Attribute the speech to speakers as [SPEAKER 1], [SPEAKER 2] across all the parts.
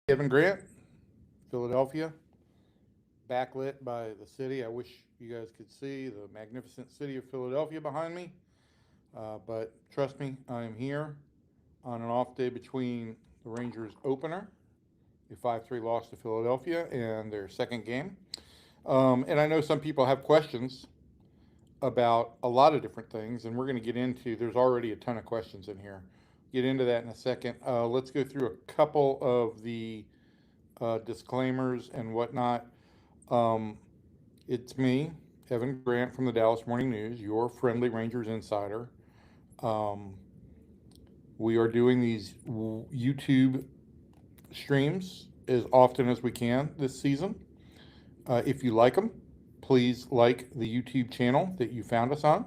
[SPEAKER 1] Kevin Grant, Philadelphia, backlit by the city. I wish you guys could see the magnificent city of Philadelphia behind me. But trust me, I am here on an off day between the Rangers opener, a 5-3 loss to Philadelphia, and their second game. And I know some people have questions about a lot of different things, and we're going to get into. There's already a ton of questions in here. Get into that in a second. Let's go through a couple of the disclaimers and whatnot. Um, it's me, Evan Grant from the Dallas Morning News, your friendly Rangers insider. Um, we are doing these YouTube streams as often as we can this season. If you like them, please like the YouTube channel that you found us on.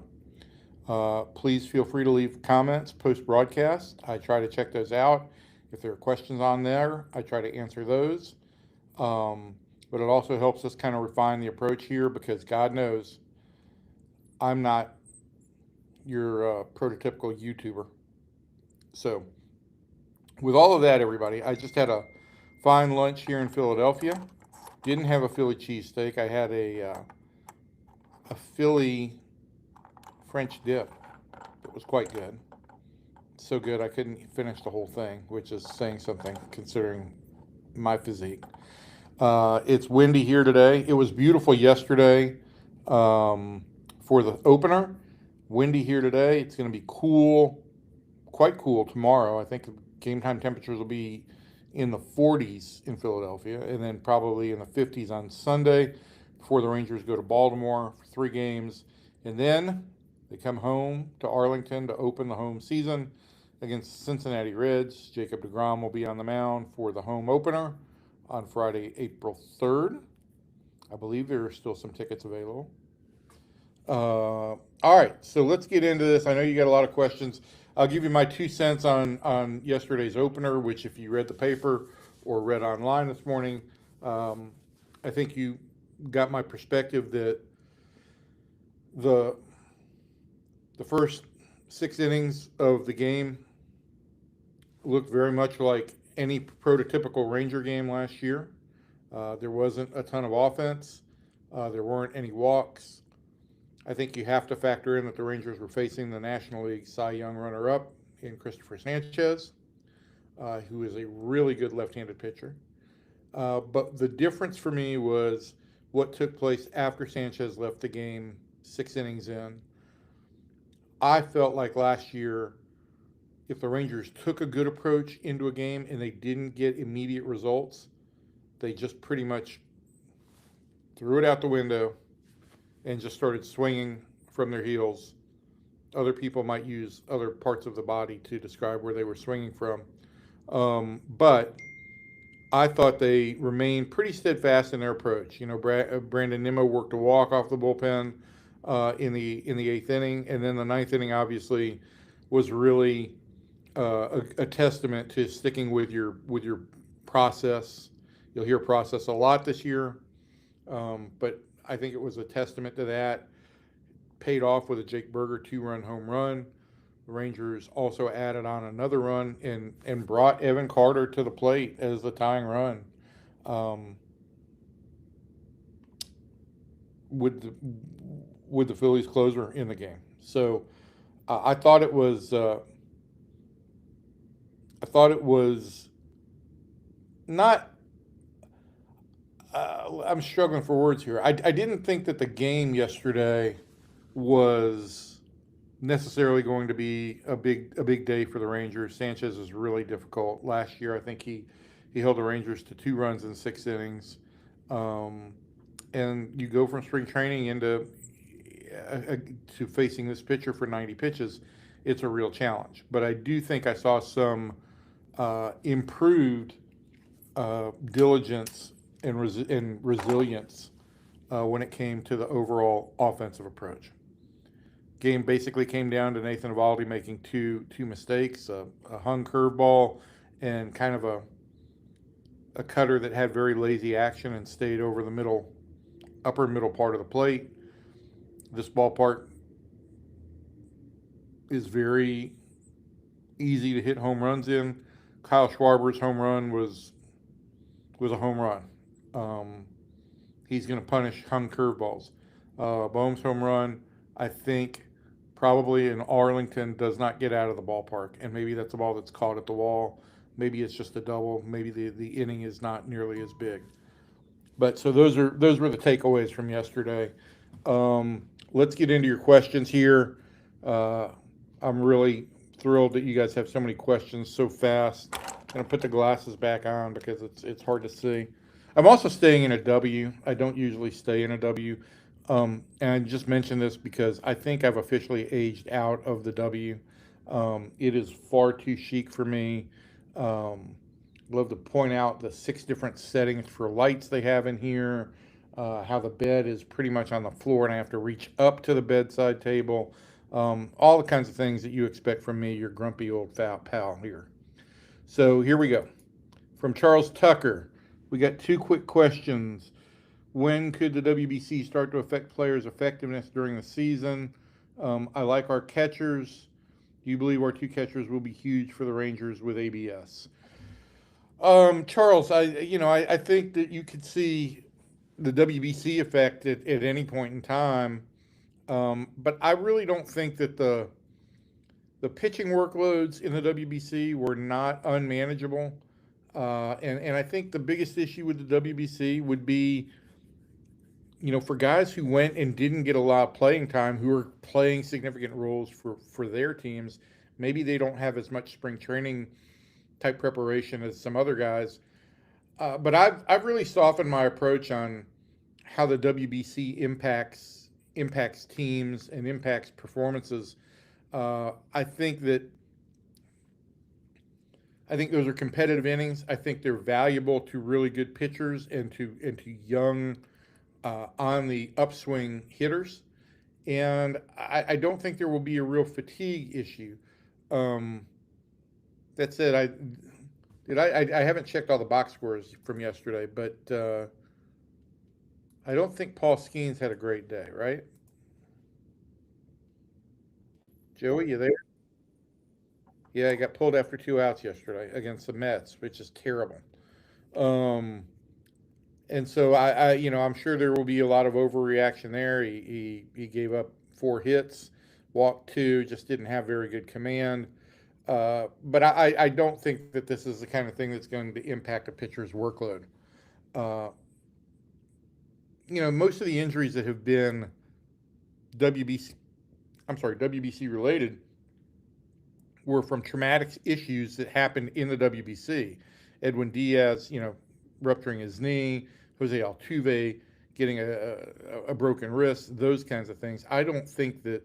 [SPEAKER 1] Please feel free to leave comments post broadcast. I try to check those out. If there are questions on there, I try to answer those. Um, but it also helps us kind of refine the approach here because God knows I'm not your prototypical YouTuber. So, with all of that, everybody, I just had a fine lunch here in Philadelphia. Didn't have a Philly cheesesteak. I had a Philly French dip. It was quite good. So good I couldn't finish the whole thing, which is saying something considering my physique. It's windy here today. It was beautiful yesterday for the opener. Windy here today. It's going to be cool, quite cool tomorrow. I think game time temperatures will be in the 40s in Philadelphia, and then probably in the 50s on Sunday before the Rangers go to Baltimore for 3 games. And then they come home to Arlington to open the home season against Cincinnati Reds. Jacob deGrom will be on the mound for the home opener on Friday, April 3rd. I believe there are still some tickets available. All right, so let's get into this. I know you got a lot of questions. I'll give you my 2 cents on yesterday's opener, which if you read the paper or read online this morning, I think you got my perspective that the the first 6 innings of the game looked very much like any prototypical Ranger game last year. There wasn't a ton of offense. There weren't any walks. I think you have to factor in that the Rangers were facing the National League Cy Young runner-up in Christopher Sanchez, who is a really good left-handed pitcher. But the difference for me was what took place after Sanchez left the game 6 innings in. I felt like last year, if the Rangers took a good approach into a game and they didn't get immediate results, they just pretty much threw it out the window and just started swinging from their heels. Other people might use other parts of the body to describe where they were swinging from. But I thought they remained pretty steadfast in their approach. You know, Brandon Nimmo worked a walk off the bullpen in the 8th inning, and then the 9th inning obviously was really a testament to sticking with your process. You'll hear process a lot this year, but I think it was a testament to that. Paid off with a Jake Burger 2-run home run. The Rangers also added on another run and brought Evan Carter to the plate as the tying run. Um, with the with the Phillies closer in the game. So I thought it was not. I'm struggling for words here. I didn't think that the game yesterday was necessarily going to be a big day for the Rangers. Sanchez is really difficult. Last year, I think he held the Rangers to 2 runs in 6 innings. Um, and you go from spring training into to facing this pitcher for 90 pitches. It's a real challenge. But I do think I saw some improved diligence and resilience when it came to the overall offensive approach. Game basically came down to Nathan Eovaldi making two mistakes, a hung curveball and kind of a cutter that had very lazy action and stayed over the upper middle part of the plate. This ballpark is very easy to hit home runs in. Kyle Schwarber's home run was was a home run. He's going to punish hung curveballs. Bohm's home run, I think, probably in Arlington does not get out of the ballpark, and maybe that's a ball that's caught at the wall. Maybe it's just a double. Maybe the inning is not nearly as big. But so those were the takeaways from yesterday. Let's get into your questions here. Uh, I'm really thrilled that you guys have so many questions so fast. I'm gonna put the glasses back on because it's hard to see. I'm also staying in a W. I don't usually stay in a W. And I just mentioned this because I think I've officially aged out of the W. It is far too chic for me. Um, Love to point out the 6 different settings for lights they have in here, how the bed is pretty much on the floor and I have to reach up to the bedside table. All the kinds of things that you expect from me, your grumpy old pal here. So here we go. From Charles Tucker, we got 2 quick questions. When could the WBC start to affect players' effectiveness during the season? I like our catchers. Do you believe our 2 catchers will be huge for the Rangers with ABS? Charles, I think that you could see the WBC effect at any point in time, but I really don't think that the pitching workloads in the WBC were not unmanageable, and I think the biggest issue with the WBC would be, for guys who went and didn't get a lot of playing time, who are playing significant roles for their teams, maybe they don't have as much spring training type preparation as some other guys. But I've really softened my approach on how the WBC impacts teams and impacts performances. I think those are competitive innings. I think they're valuable to really good pitchers and to young on the upswing hitters. And I don't think there will be a real fatigue issue. That said, I haven't checked all the box scores from yesterday, but I don't think Paul Skeens had a great day, right? Joey, you there? Yeah, he got pulled after 2 outs yesterday against the Mets, which is terrible. Um, and so I'm sure there will be a lot of overreaction there. He gave up 4 hits, walked 2, just didn't have very good command. But I don't think that this is the kind of thing that's going to impact a pitcher's workload. Uh, Most of the injuries that have been WBC, WBC related, were from traumatic issues that happened in the WBC. Edwin Diaz, rupturing his knee, Jose Altuve getting a broken wrist, those kinds of things. I don't think that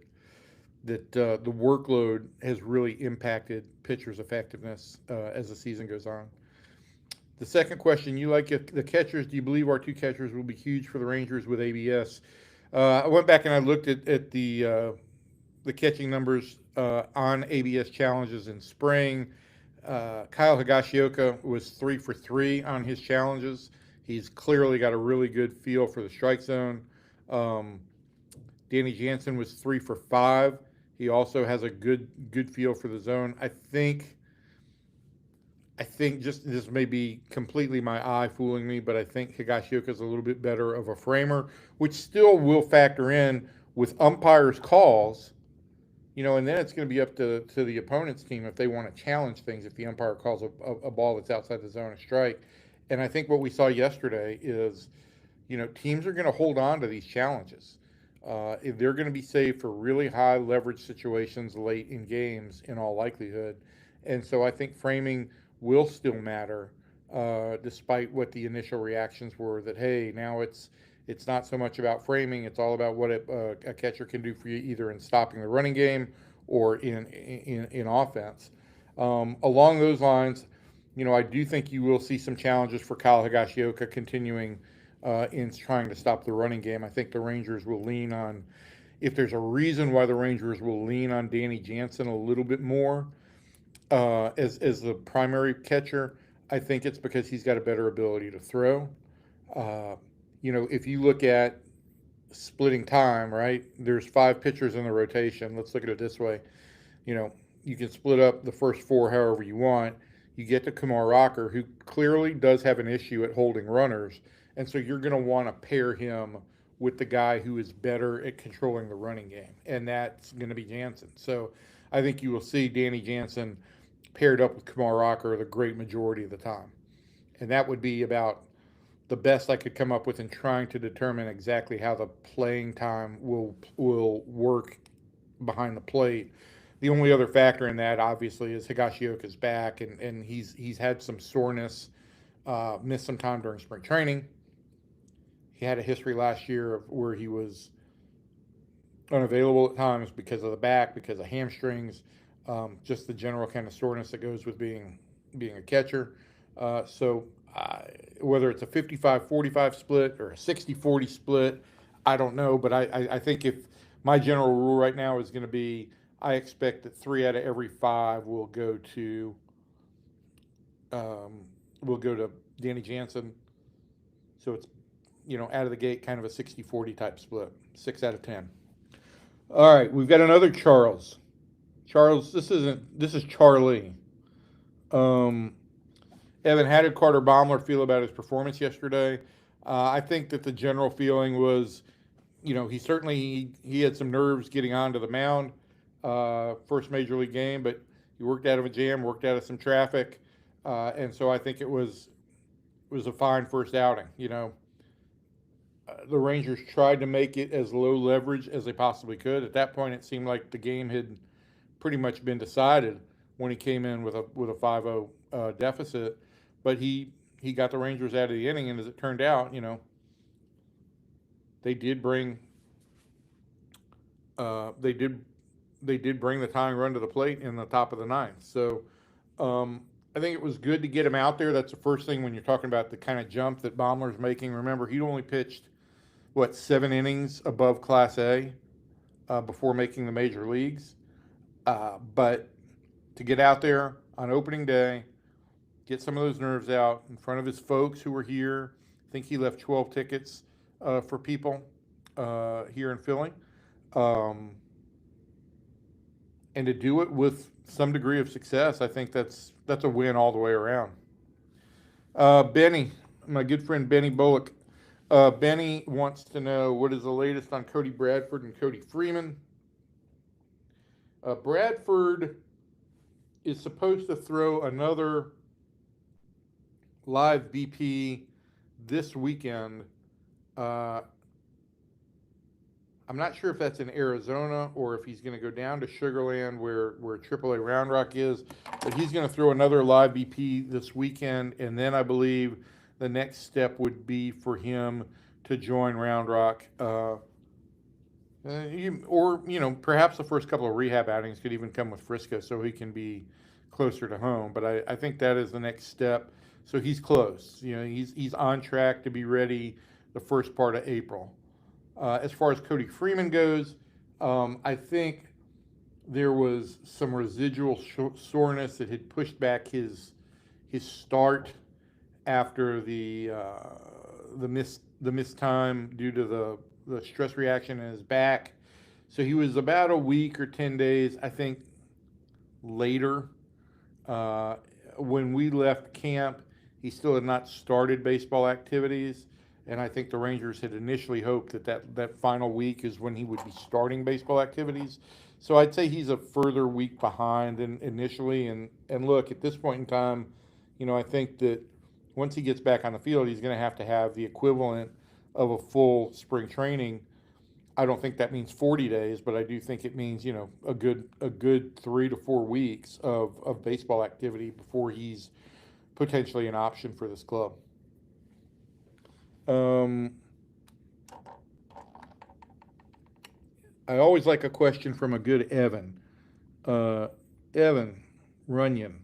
[SPEAKER 1] the workload has really impacted pitchers' effectiveness as the season goes on. The second question, you like the catchers. Do you believe our 2 catchers will be huge for the Rangers with ABS? I went back and I looked at the catching numbers on ABS challenges in spring. Kyle Higashioka was 3 for 3 on his challenges. He's clearly got a really good feel for the strike zone. Danny Jansen was 3 for 5. He also has a good feel for the zone. I think just this may be completely my eye fooling me, but I think Higashioka is a little bit better of a framer, which still will factor in with umpires' calls. And then it's going to be up to the opponent's team if they want to challenge things if the umpire calls a ball that's outside the zone a strike. And I think what we saw yesterday is, teams are going to hold on to these challenges. They're going to be saved for really high leverage situations late in games in all likelihood. And so I think framing will still matter, despite what the initial reactions were that, hey, now it's not so much about framing, it's all about what a catcher can do for you either in stopping the running game or in offense. Along those lines, I do think you will see some challenges for Kyle Higashioka continuing in trying to stop the running game. I think the Rangers will lean on, if there's a reason why the Rangers will lean on Danny Jansen a little bit more as the primary catcher, I think it's because he's got a better ability to throw. If you look at splitting time, right, there's 5 pitchers in the rotation. Let's look at it this way. You can split up the first 4 however you want. You get to Kumar Rocker, who clearly does have an issue at holding runners, and so you're going to want to pair him with the guy who is better at controlling the running game, and that's going to be Jansen. So I think you will see Danny Jansen paired up with Kumar Rocker the great majority of the time. And that would be about the best I could come up with in trying to determine exactly how the playing time will work behind the plate. The only other factor in that, obviously, is Higashioka's back, and he's had some soreness, missed some time during spring training. He had a history last year of where he was unavailable at times because of the back, because of hamstrings, just the general kind of soreness that goes with being a catcher. So whether it's a 55-45 split or a 60-40 split, I don't know. But I think if my general rule right now is going to be, I expect that 3 out of every 5 will go to Danny Jansen. So it's, out of the gate, kind of a 60-40 type split, 6 out of 10. All right, we've got another Charles. Charles, this is Charlie. Evan, how did Carter Baumler feel about his performance yesterday? I think that the general feeling was, he had some nerves getting onto the mound, first major league game, but he worked out of a jam, worked out of some traffic, and so I think it was a fine first outing. The Rangers tried to make it as low leverage as they possibly could. At that point, it seemed like the game had pretty much been decided when he came in with a 5-0 deficit. But he got the Rangers out of the inning, and as it turned out, they did bring the tying run to the plate in the top of the ninth. So I think it was good to get him out there. That's the first thing when you're talking about the kind of jump that Baumler's making. Remember, he only pitched 7 innings above Class A before making the major leagues. But to get out there on opening day, get some of those nerves out in front of his folks who were here. I think he left 12 tickets for people here in Philly. And to do it with some degree of success, I think that's a win all the way around. Benny, my good friend Benny Bullock. Benny wants to know, what is the latest on Cody Bradford and Cody Freeman? Bradford is supposed to throw another live BP this weekend. I'm not sure if that's in Arizona or if he's going to go down to Sugarland where AAA Round Rock is, but he's going to throw another live BP this weekend, and then I believe the next step would be for him to join Round Rock, or perhaps the first couple of rehab outings could even come with Frisco so he can be closer to home. But I think that is the next step. So he's close. He's on track to be ready the first part of April. As far as Cody Freeman goes, I think there was some residual soreness that had pushed back his start after the missed time due to the stress reaction in his back. So he was about a week or 10 days, I think, later. When we left camp, he still had not started baseball activities, and I think the Rangers had initially hoped that final week is when he would be starting baseball activities. So I'd say he's a further week behind than initially. And look, at this point in time, I think that once he gets back on the field, he's going to have the equivalent of a full spring training. I don't think that means 40 days, but I do think it means, a good 3 to 4 weeks of baseball activity before he's potentially an option for this club. I always like a question from a good Evan. Evan Runyon.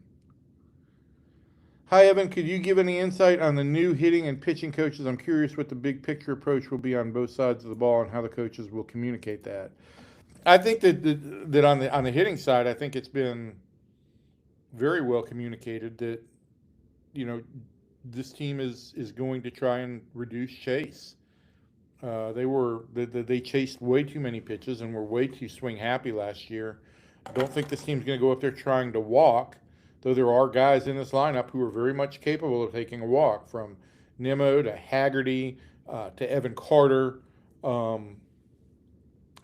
[SPEAKER 1] Hi, Evan. Could you give any insight on the new hitting and pitching coaches? I'm curious what the big picture approach will be on both sides of the ball and how the coaches will communicate that. I think that on the hitting side, I think it's been very well communicated that, this team is going to try and reduce chase. They chased way too many pitches and were way too swing happy last year. I don't think this team's going to go up there trying to walk, though there are guys in this lineup who are very much capable of taking a walk, from Nimmo to Haggerty to Evan Carter. Um,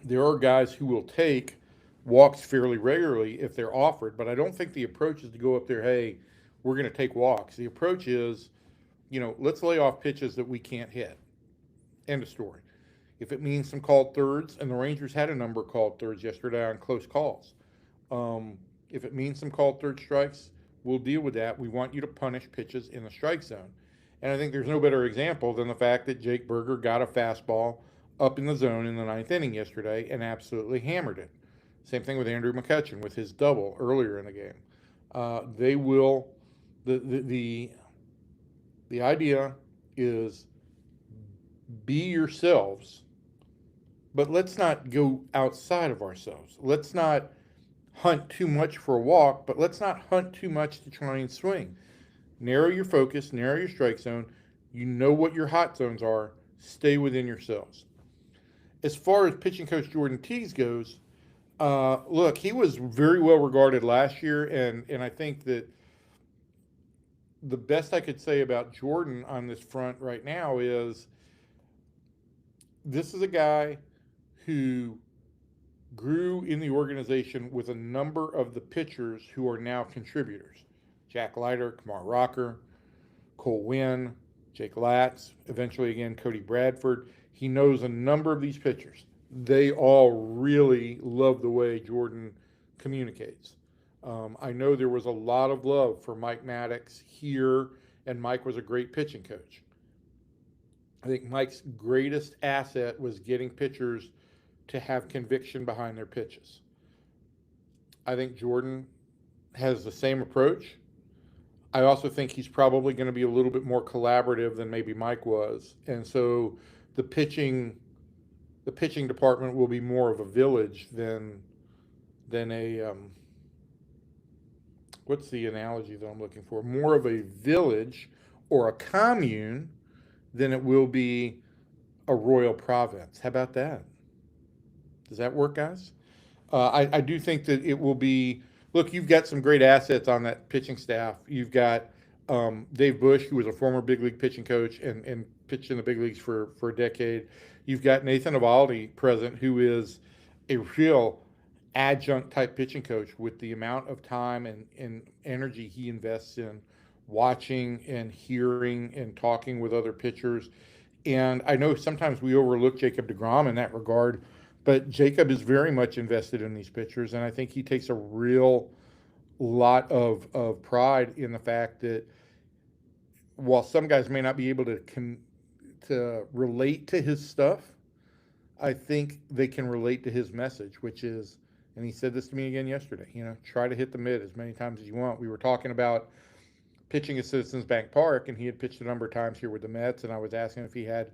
[SPEAKER 1] there are guys who will take walks fairly regularly if they're offered, but I don't think the approach is to go up there, hey, we're going to take walks. The approach is, let's lay off pitches that we can't hit. End of story. If it means some called thirds, and the Rangers had a number of called thirds yesterday on close calls. If it means some called third strikes, we'll deal with that. We want you to punish pitches in the strike zone. And I think there's no better example than the fact that Jake Berger got a fastball up in the zone in the ninth inning yesterday and absolutely hammered it. Same thing with Andrew McCutchen with his double earlier in the game. They will. The idea is be yourselves, but let's not go outside of ourselves. Let's not hunt too much for a walk, but let's not hunt too much to try and swing. Narrow your focus, narrow your strike zone. You know what your hot zones are. Stay within yourselves. As far as pitching coach Jordan Tees goes, look, he was very well regarded last year, and I think that the best I could say about Jordan on this front right now is this is a guy who grew in the organization with a number of the pitchers who are now contributors. Jack Leiter, Kamar Rocker, Cole Winn, Jake Latz, eventually again Cody Bradford. He knows a number of these pitchers. They all really love the way Jordan communicates. I know there was a lot of love for Mike Maddox here, and Mike was a great pitching coach. I think Mike's greatest asset was getting pitchers to have conviction behind their pitches. I think Jordan has the same approach. I also think he's probably going to be a little bit more collaborative than maybe Mike was. And so the pitching department will be more of a village than a what's the analogy that I'm looking for? More of a village or a commune than it will be a royal province. How about that? Does that work, guys? I do think that it will be. Look, you've got some great assets on that pitching staff. You've got Dave Bush, who was a former big league pitching coach and pitched in the big leagues for a decade. You've got Nathan Eovaldi present, who is a real adjunct type pitching coach with the amount of time and energy he invests in watching and hearing and talking with other pitchers. And I know sometimes we overlook Jacob deGrom in that regard, but Jacob is very much invested in these pitchers, and I think he takes a real lot of pride in the fact that while some guys may not be able to relate to his stuff, I think they can relate to his message, which is, and he said this to me again yesterday, try to hit the mid as many times as you want. We were talking about pitching at Citizens Bank Park, and he had pitched a number of times here with the Mets, and I was asking if he had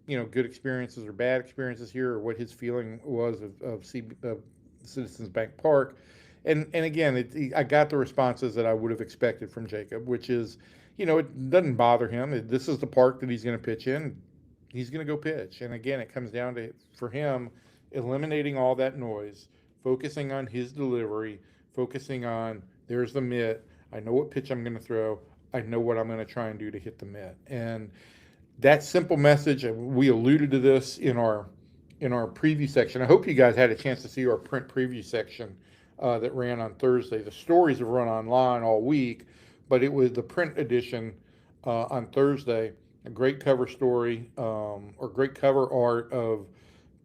[SPEAKER 1] good experiences or bad experiences here, or what his feeling was of Citizens Bank Park. And again, I got the responses that I would have expected from Jacob, which is, it doesn't bother him. This is the park that he's going to pitch in. He's going to go pitch. And again, it comes down to, for him, eliminating all that noise, focusing on his delivery, focusing on, there's the mitt. I know what pitch I'm going to throw. I know what I'm going to try and do to hit the mitt. And that simple message, we alluded to this in our preview section. I hope you guys had a chance to see our print preview section that ran on Thursday. The stories have run online all week, but it was the print edition on Thursday. A great cover story or great cover art of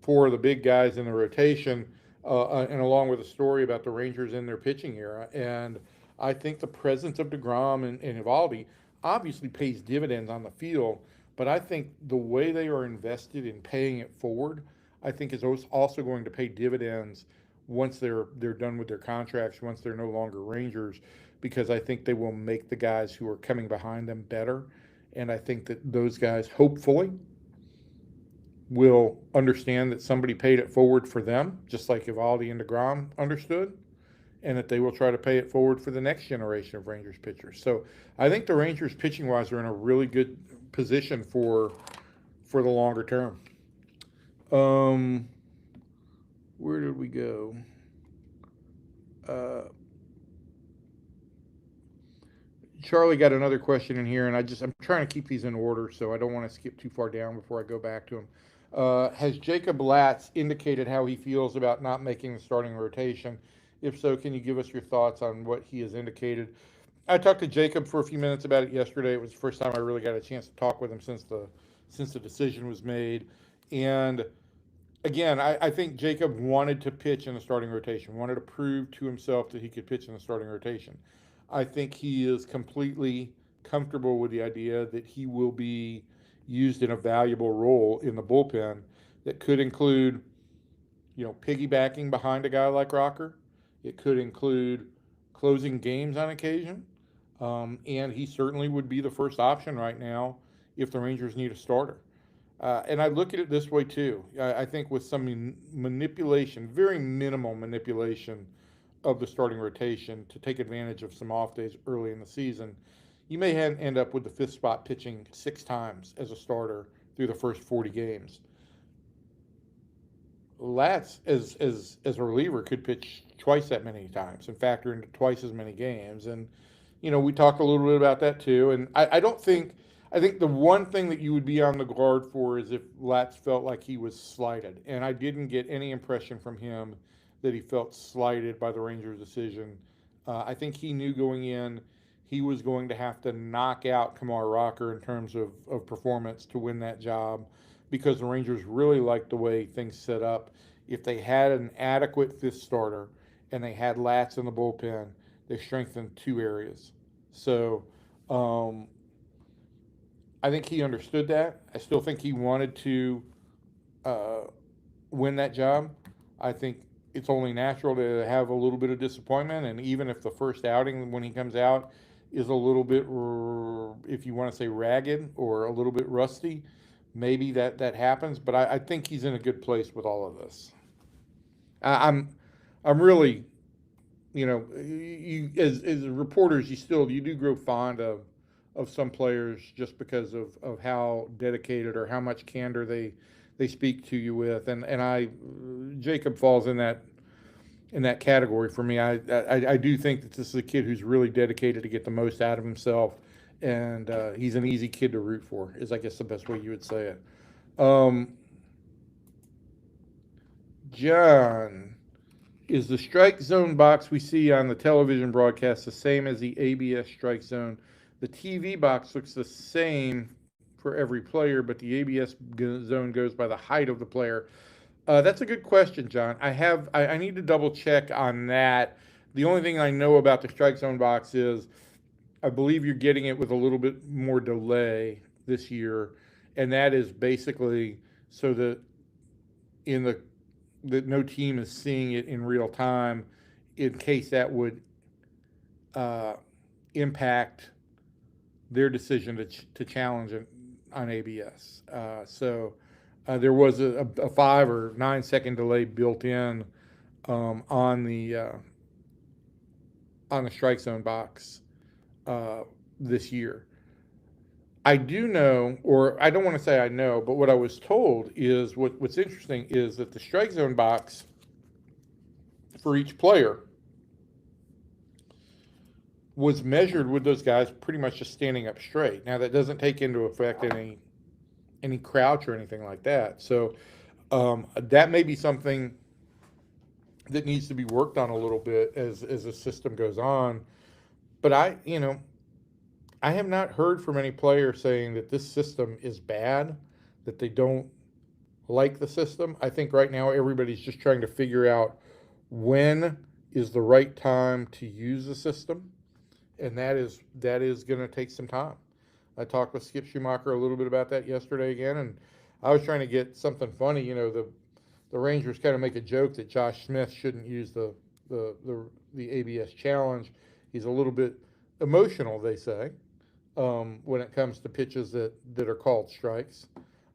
[SPEAKER 1] four of the big guys in the rotation, and along with a story about the Rangers in their pitching era. And I think the presence of deGrom and Eovaldi obviously pays dividends on the field, but I think the way they are invested in paying it forward, I think is also going to pay dividends once they're done with their contracts, once they're no longer Rangers, because I think they will make the guys who are coming behind them better. And I think that those guys hopefully will understand that somebody paid it forward for them, just like Eovaldi and deGrom understood, and that they will try to pay it forward for the next generation of Rangers pitchers. So I think the Rangers pitching-wise are in a really good position for the longer term. Where did we go? Charlie got another question in here, and I'm trying to keep these in order, so I don't want to skip too far down before I go back to him. Has Jacob Latz indicated how he feels about not making the starting rotation? If so, can you give us your thoughts on what he has indicated? I talked to Jacob for a few minutes about it yesterday. It was the first time I really got a chance to talk with him since the decision was made. And again, I think Jacob wanted to pitch in the starting rotation, wanted to prove to himself that he could pitch in the starting rotation. I think he is completely comfortable with the idea that he will be used in a valuable role in the bullpen that could include, piggybacking behind a guy like Rocker. It could include closing games on occasion. And he certainly would be the first option right now if the Rangers need a starter. And I look at it this way too. I think with some manipulation, very minimal manipulation of the starting rotation to take advantage of some off days early in the season, you may end up with the fifth spot pitching 6 times as a starter through the first 40 games. Latz, as a reliever, could pitch twice that many times and factor into twice as many games. And, we talked a little bit about that too. And I think the one thing that you would be on the guard for is if Latz felt like he was slighted. And I didn't get any impression from him that he felt slighted by the Rangers' decision. I think he knew going in he was going to have to knock out Kumar Rocker in terms of performance to win that job because the Rangers really liked the way things set up. If they had an adequate fifth starter and they had Latz in the bullpen, they strengthened 2 areas. So I think he understood that. I still think he wanted to uh, win that job. I think it's only natural to have a little bit of disappointment, and even if the first outing when he comes out is a little bit, if you want to say ragged or a little bit rusty, maybe that happens. But I think he's in a good place with all of this. I'm really, as reporters, you do grow fond of some players just because of how dedicated or how much candor they speak to you with, and Jacob falls in that category for me. I do think that this is a kid who's really dedicated to get the most out of himself, and he's an easy kid to root for. Is I guess the best way you would say it. Um, John, is the strike zone box we see on the television broadcast the same as the ABS strike zone? The TV box looks the same for every player, but the ABS zone goes by the height of the player. That's a good question, John. I need to double check on that. The only thing I know about the strike zone box is I believe you're getting it with a little bit more delay this year, and that is basically so in the that no team is seeing it in real time, in case that would uh, impact their decision to challenge it on ABS. There was a 5 or 9 second delay built in on the strike zone box this year. I do know, or I don't want to say I know, but what I was told is what's interesting is that the strike zone box for each player was measured with those guys pretty much just standing up straight. Now that doesn't take into effect any crouch or anything like that. So that may be something that needs to be worked on a little bit as the system goes on. But I have not heard from any player saying that this system is bad, that they don't like the system. I think right now everybody's just trying to figure out when is the right time to use the system, and that is going to take some time. I talked with Skip Schumacher a little bit about that yesterday again, and I was trying to get something funny. The Rangers kind of make a joke that Josh Smith shouldn't use the ABS challenge. He's a little bit emotional, they say, when it comes to pitches that are called strikes.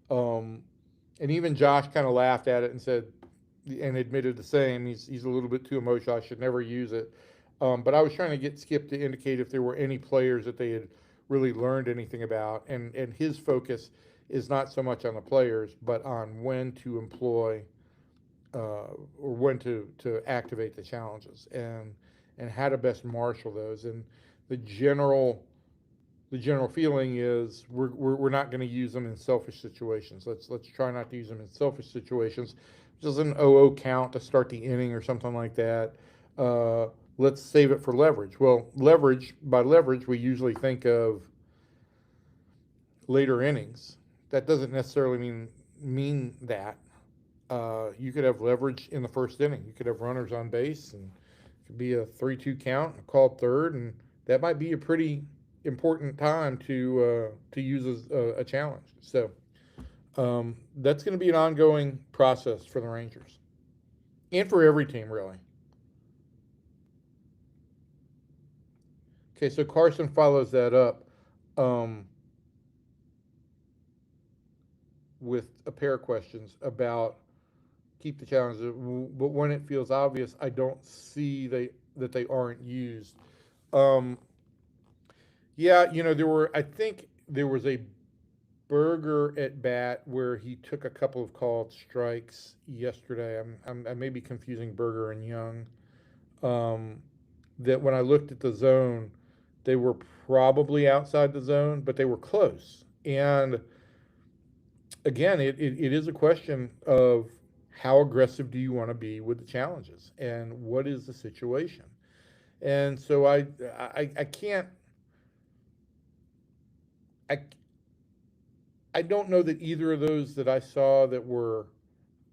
[SPEAKER 1] And even Josh kind of laughed at it and said, and admitted the same. He's a little bit too emotional. I should never use it. But I was trying to get Skip to indicate if there were any players that they had really learned anything about, and his focus is not so much on the players, but on when to employ or when to activate the challenges and how to best marshal those. And the general the general feeling is we're not going to use them in selfish situations. Let's try not to use them in selfish situations. Just an 0-0 count to start the inning or something like that. Uh, let's save it for leverage. Well, by leverage, we usually think of later innings. That doesn't necessarily mean that. You could have leverage in the first inning. You could have runners on base, and it could be a 3-2 count, a called third, and that might be a pretty important time to use a challenge. So that's going to be an ongoing process for the Rangers and for every team, really. Okay, so Carson follows that up with a pair of questions about keep the challenge, but when it feels obvious, I don't see that they aren't used. Um, yeah, I think there was a Berger at bat where he took a couple of called strikes yesterday. I may be confusing Berger and Young. Um, that when I looked at the zone, they were probably outside the zone, but they were close. And again, it is a question of how aggressive do you want to be with the challenges and what is the situation. And so I can't I I don't know that either of those that I saw that were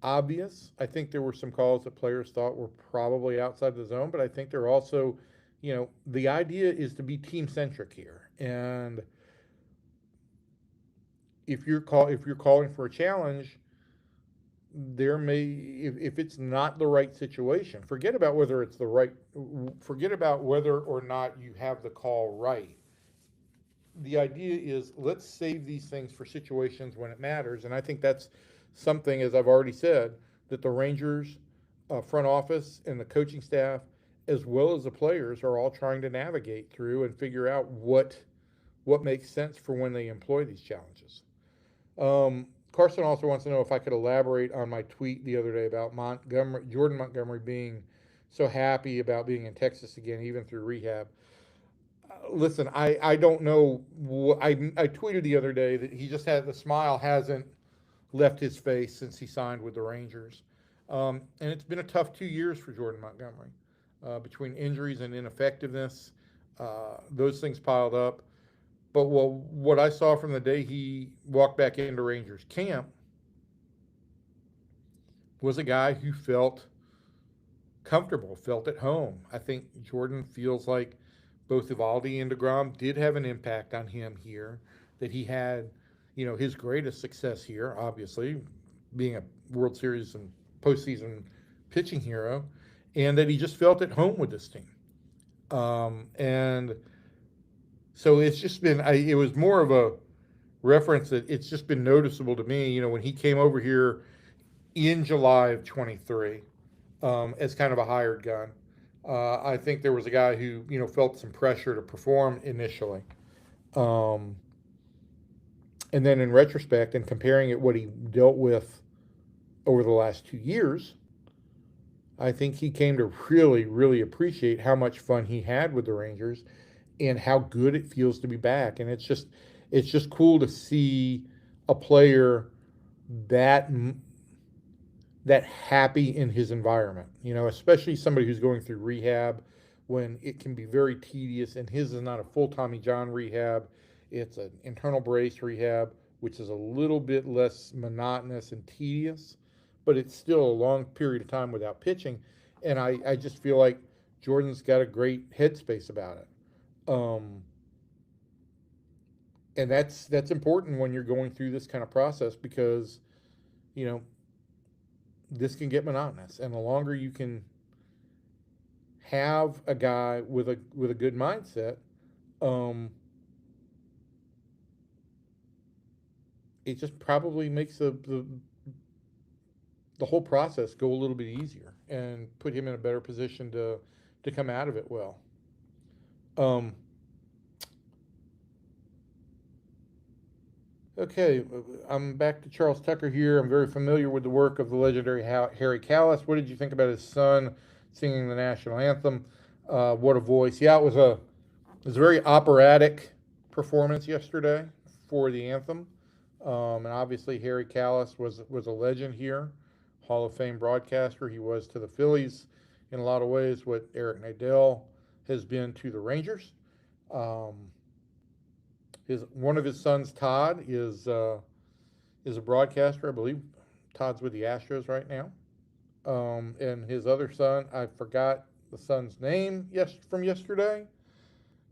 [SPEAKER 1] obvious. I think there were some calls that players thought were probably outside the zone, but I think they're also, the idea is to be team centric here. And if you're calling for a challenge, there may if it's not the right situation, forget about whether or not you have the call right. The idea is let's save these things for situations when it matters. And I think that's something, as I've already said, that the Rangers front office and the coaching staff, as well as the players, are all trying to navigate through and figure out what makes sense for when they employ these challenges. Carson also wants to know if I could elaborate on my tweet the other day about Jordan Montgomery being so happy about being in Texas again, even through rehab. Listen, I don't know. I tweeted the other day that he just had the smile hasn't left his face since he signed with the Rangers. And it's been a tough 2 years for Jordan Montgomery between injuries and ineffectiveness. Those things piled up. But what I saw from the day he walked back into Rangers camp was a guy who felt comfortable, felt at home. I think Jordan feels like both Evaldi and DeGrom did have an impact on him here, that he had, his greatest success here, obviously, being a World Series and postseason pitching hero, and that he just felt at home with this team. And so it's just been, it was more of a reference that it's just been noticeable to me, when he came over here in July of 23 as kind of a hired gun. I think there was a guy who, felt some pressure to perform initially. And then in retrospect and comparing it what he dealt with over the last 2 years, I think he came to really, really appreciate how much fun he had with the Rangers and how good it feels to be back. And it's just cool to see a player that happy in his environment, especially somebody who's going through rehab when it can be very tedious. And his is not a full Tommy John rehab. It's an internal brace rehab, which is a little bit less monotonous and tedious, but it's still a long period of time without pitching. And I just feel like Jordan's got a great headspace about it. And that's important when you're going through this kind of process because, this can get monotonous. And the longer you can have a guy with a good mindset, it just probably makes the whole process go a little bit easier and put him in a better position to come out of it well. Okay, I'm back to Charles Tucker here. I'm very familiar with the work of the legendary Harry Callis. What did you think about his son singing the national anthem? What a voice! Yeah, it was very operatic. performance yesterday for the anthem. And obviously Harry Callis was a legend here, Hall of Fame broadcaster. He was to the Phillies in a lot of ways what Eric Nadel has been to the Rangers. Um, one of his sons, Todd, is a broadcaster, I believe. Todd's with the Astros right now. And his other son, I forgot the son's name from yesterday,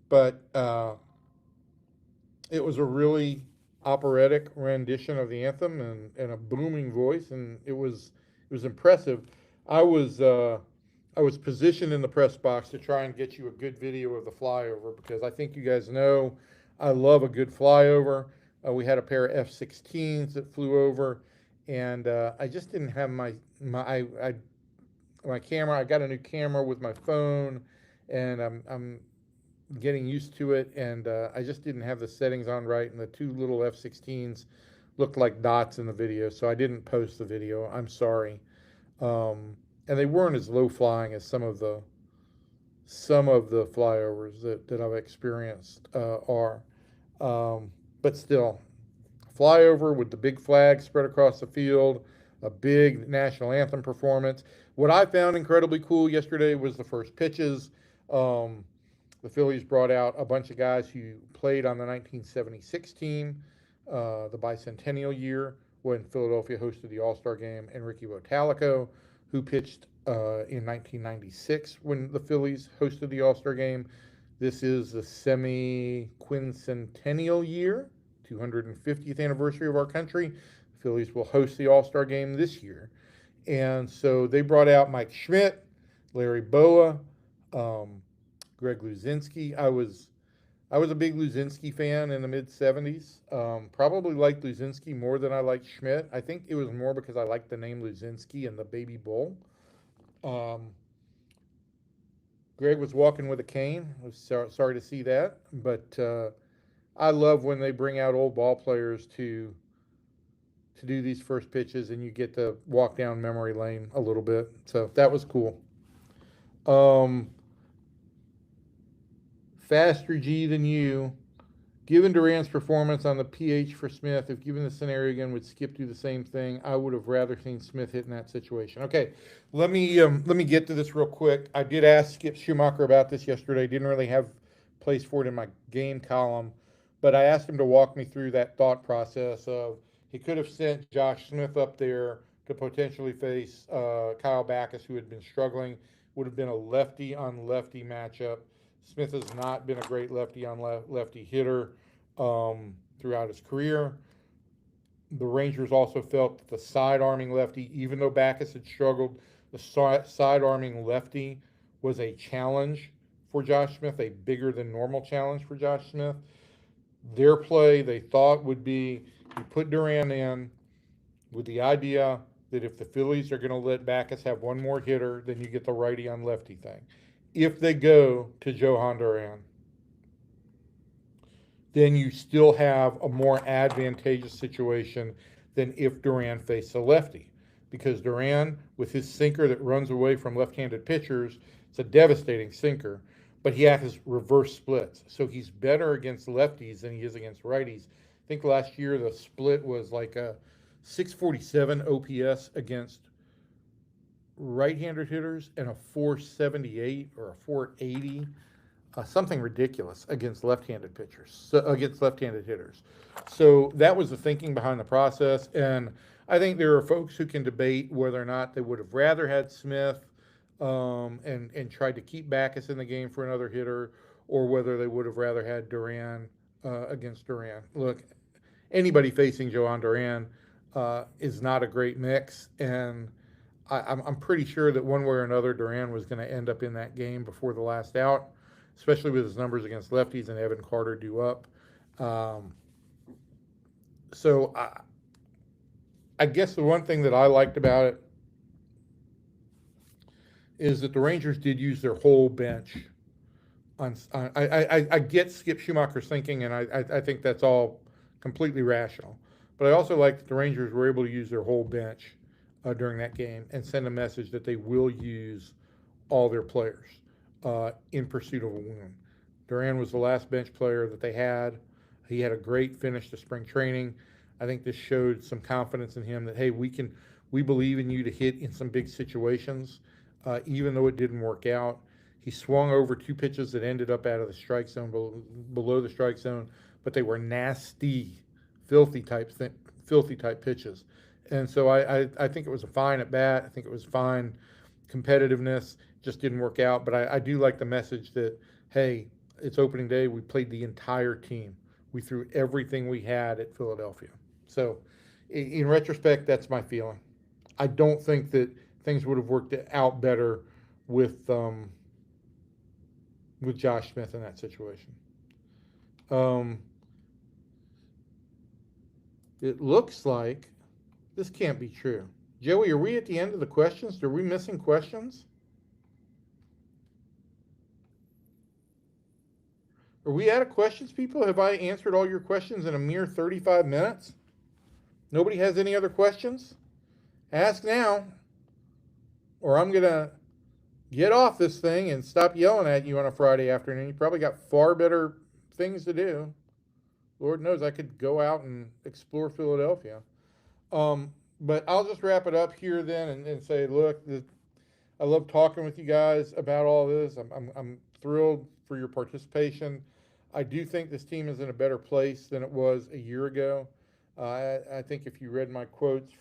[SPEAKER 1] but it was a really operatic rendition of the anthem and a booming voice, and it was impressive. I was positioned in the press box to try and get you a good video of the flyover because I think you guys know I love a good flyover. We had a pair of F-16s that flew over, and I just didn't have my camera. I got a new camera with my phone, and I'm getting used to it, and I just didn't have the settings on right, and the two little F-16s looked like dots in the video, so I didn't post the video. I'm sorry. And they weren't as low flying as some of the flyovers that I've experienced are. But still, flyover with the big flag spread across the field, a big national anthem performance. What I found incredibly cool yesterday was the first pitches. The Phillies brought out a bunch of guys who played on the 1976 team, the bicentennial year when Philadelphia hosted the All-Star Game, and Ricky Bottalico, who pitched in 1996 when the Phillies hosted the All-Star Game. This is the semi-quincentennial year, 250th anniversary of our country. The Phillies will host the All-Star Game this year. And so they brought out Mike Schmidt, Larry Boa, Greg Luzinski. I was a big Luzinski fan in the mid-'70s. Probably liked Luzinski more than I liked Schmidt. I think it was more because I liked the name Luzinski and the baby bull. Greg was walking with a cane. I was sorry to see that, but I love when they bring out old ball players to do these first pitches, and you get to walk down memory lane a little bit. So that was cool. Faster G than you. Given Duran's performance on the PH for Smith, if given the scenario again, would Skip do the same thing? I would have rather seen Smith hit in that situation. Okay, let me get to this real quick. I did ask Skip Schumacher about this yesterday. Didn't really have place for it in my game column, but I asked him to walk me through that thought process of he could have sent Josh Smith up there to potentially face Kyle Backus, who had been struggling. Would have been a lefty on lefty matchup. Smith has not been a great lefty on lefty hitter throughout his career. The Rangers also felt that the side-arming lefty, even though Backus had struggled, the side-arming lefty was a challenge for Josh Smith, a bigger than normal challenge for Josh Smith. Their play, they thought, would be you put Duran in with the idea that if the Phillies are going to let Backus have one more hitter, then you get the righty on lefty thing. If they go to Johan Duran, then you still have a more advantageous situation than if Duran faced a lefty. Because Duran, with his sinker that runs away from left-handed pitchers, it's a devastating sinker, but he has reverse splits. So he's better against lefties than he is against righties. I think last year the split was like a 647 OPS against right-handed hitters and a 478 or a 480, something ridiculous against left-handed pitchers, against left-handed hitters. So that was the thinking behind the process, and I think there are folks who can debate whether or not they would have rather had Smith and tried to keep Backus in the game for another hitter, or whether they would have rather had Duran against Duran. Look, anybody facing Johan Duran is not a great mix, and I'm pretty sure that one way or another Duran was going to end up in that game before the last out, especially with his numbers against lefties and Evan Carter due up. So I guess the one thing that I liked about it is that the Rangers did use their whole bench. I get Skip Schumacher's thinking, and I think that's all completely rational. But I also like that the Rangers were able to use their whole bench during that game and send a message that they will use all their players in pursuit of a win. Duran was the last bench player that they had. He had a great finish to spring training. I think this showed some confidence in him that, hey, we believe in you to hit in some big situations, even though it didn't work out. He swung over 2 pitches that ended up out of the strike zone, below the strike zone, but they were nasty, filthy type pitches. And so I think it was a fine at bat. I think it was fine competitiveness. Just didn't work out. But I do like the message that, hey, it's opening day. We played the entire team. We threw everything we had at Philadelphia. So in retrospect, that's my feeling. I don't think that things would have worked out better with Josh Smith in that situation. It looks like this can't be true. Joey, are we at the end of the questions? Are we missing questions? Are we out of questions, people? Have I answered all your questions in a mere 35 minutes? Nobody has any other questions? Ask now, or I'm going to get off this thing and stop yelling at you on a Friday afternoon. You probably got far better things to do. Lord knows I could go out and explore Philadelphia. But I'll just wrap it up here then and say, look, I love talking with you guys about all this. I'm thrilled for your participation. I do think this team is in a better place than it was a year ago. I think if you read my quotes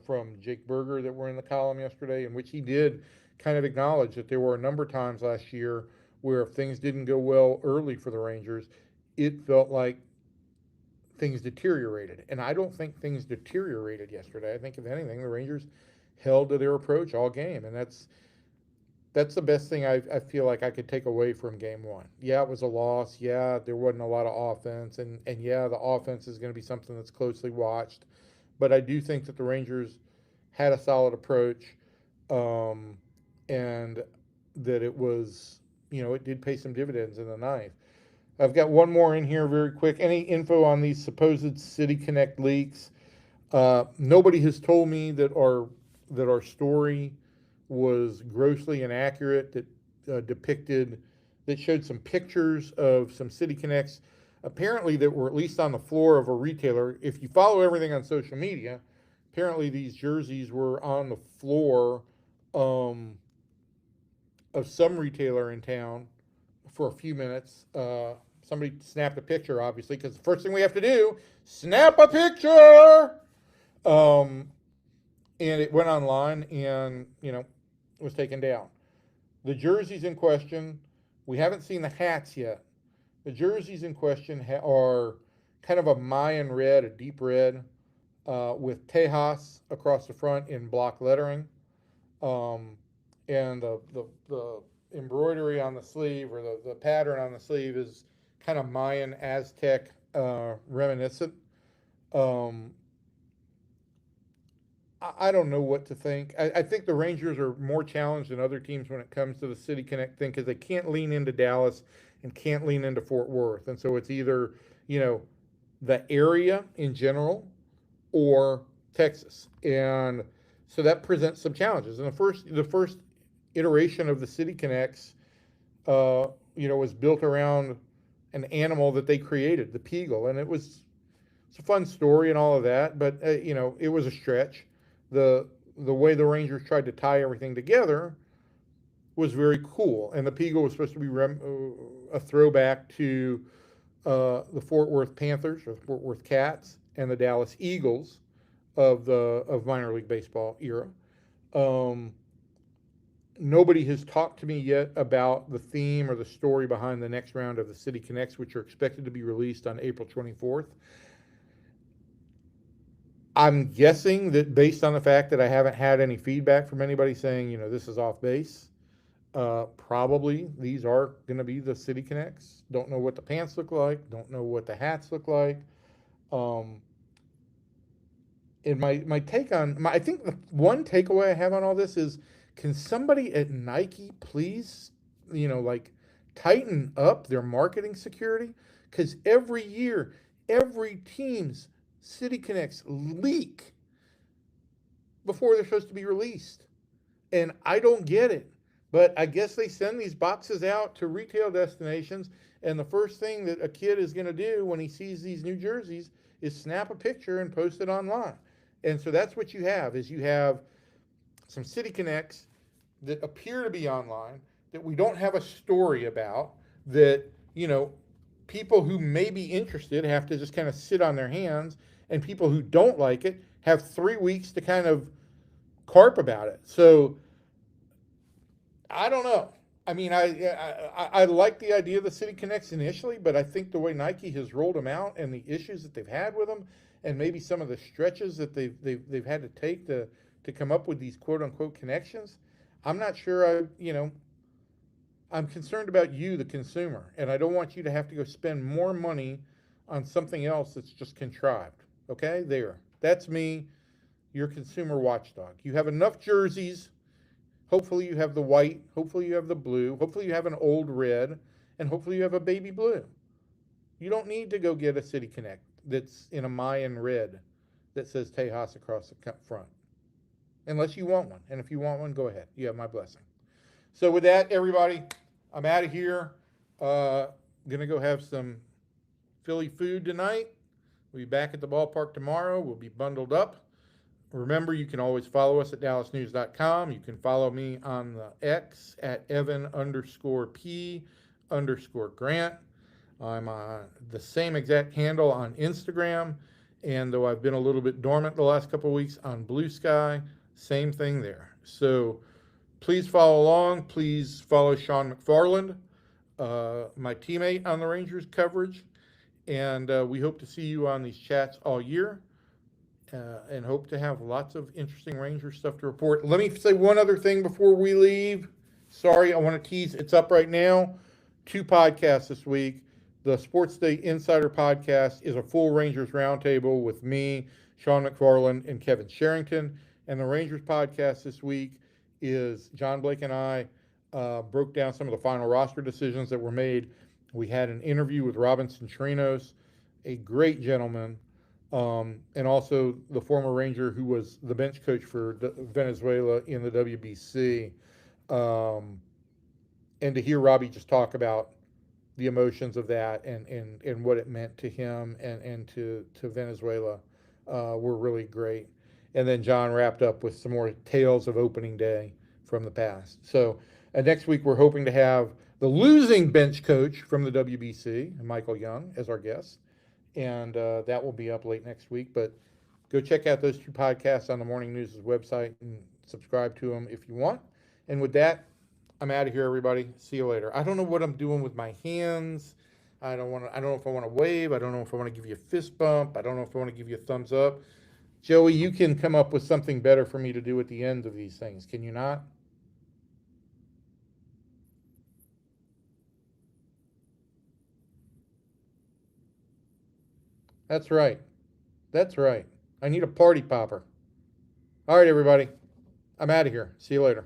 [SPEAKER 1] from Jake Berger that were in the column yesterday, in which he did kind of acknowledge that there were a number of times last year where if things didn't go well early for the Rangers, it felt like things deteriorated. And I don't think things deteriorated yesterday. I think, if anything, the Rangers held to their approach all game. And that's the best thing I feel like I could take away from game one. Yeah, it was a loss. Yeah, there wasn't a lot of offense. And yeah, the offense is going to be something that's closely watched. But I do think that the Rangers had a solid approach, and that it was, it did pay some dividends in the ninth. I've got one more in here very quick. Any info on these supposed City Connect leaks? Nobody has told me that our story was grossly inaccurate, that showed some pictures of some City Connects, apparently that were at least on the floor of a retailer. If you follow everything on social media, apparently these jerseys were on the floor of some retailer in town for a few minutes. Somebody snapped a picture, obviously, because the first thing we have to do, snap a picture. And it went online and, was taken down. The jerseys in question, we haven't seen the hats yet. The jerseys in question are kind of a Mayan red, a deep red, with Tejas across the front in block lettering. And the embroidery on the sleeve, or the pattern on the sleeve, is kind of Mayan Aztec reminiscent. I don't know what to think. I think the Rangers are more challenged than other teams when it comes to the City Connect thing, because they can't lean into Dallas and can't lean into Fort Worth. And so it's either, the area in general or Texas. And so that presents some challenges. And the first iteration of the City Connects, was built around an animal that they created, the Peagle. And it's a fun story and all of that, but, it was a stretch. The way the Rangers tried to tie everything together was very cool. And the Peagle was supposed to be a throwback to the Fort Worth Panthers, or the Fort Worth Cats, and the Dallas Eagles of minor league baseball era. Nobody has talked to me yet about the theme or the story behind the next round of the City Connects, which are expected to be released on April 24th. I'm guessing that, based on the fact that I haven't had any feedback from anybody saying, this is off base, probably these are going to be the City Connects. Don't know what the pants look like. Don't know what the hats look like. And my take on, I think the one takeaway I have on all this is, can somebody at Nike please, tighten up their marketing security? Because every year, every team's City Connects leak before they're supposed to be released. And I don't get it. But I guess they send these boxes out to retail destinations, and the first thing that a kid is going to do when he sees these new jerseys is snap a picture and post it online. And so that's what you have, is you have some City Connects that appear to be online, that we don't have a story about, that, people who may be interested have to just kind of sit on their hands, and people who don't like it have 3 weeks to kind of carp about it. So I don't know. I mean, I like the idea of the City Connects initially, but I think the way Nike has rolled them out and the issues that they've had with them, and maybe some of the stretches that they've had to take to come up with these quote unquote connections, I'm not sure. I'm concerned about you, the consumer, and I don't want you to have to go spend more money on something else that's just contrived. Okay, that's me, your consumer watchdog. You have enough jerseys. Hopefully you have the white, hopefully you have the blue, hopefully you have an old red, and hopefully you have a baby blue. You don't need to go get a City Connect that's in a Mayan red that says Tejas across the front, unless you want one. And if you want one, go ahead. You have my blessing. So with that, everybody, I'm out of here. Gonna go have some Philly food tonight. We'll be back at the ballpark tomorrow. We'll be bundled up. Remember, you can always follow us at dallasnews.com. You can follow me on the X at Evan_P_Grant. I'm on the same exact handle on Instagram. And though I've been a little bit dormant the last couple of weeks on Blue Sky, same thing there. So please follow along. Please follow Sean McFarland, my teammate on the Rangers coverage. And we hope to see you on these chats all year. And hope to have lots of interesting Ranger stuff to report. Let me say one other thing before we leave. Sorry, I want to tease. It's up right now. 2 podcasts this week. The Sports Day Insider podcast is a full Rangers roundtable with me, Sean McFarland, and Kevin Sherrington. And the Rangers podcast this week is John Blake and I broke down some of the final roster decisions that were made. We had an interview with Robinson Trinos, a great gentleman. And also the former Ranger who was the bench coach for Venezuela in the WBC. And to hear Robbie just talk about the emotions of that and what it meant to him and to Venezuela were really great. And then John wrapped up with some more tales of opening day from the past. So next week we're hoping to have the losing bench coach from the WBC, Michael Young, as our guest. And that will be up late next week. But go check out those 2 podcasts on the Morning News' website and subscribe to them if you want. And with that, I'm out of here, everybody. See you later. I don't know what I'm doing with my hands. I don't know if I want to wave. I don't know if I want to give you a fist bump. I don't know if I want to give you a thumbs up. Joey, you can come up with something better for me to do at the end of these things. Can you not? That's right. That's right. I need a party popper. All right, everybody. I'm out of here. See you later.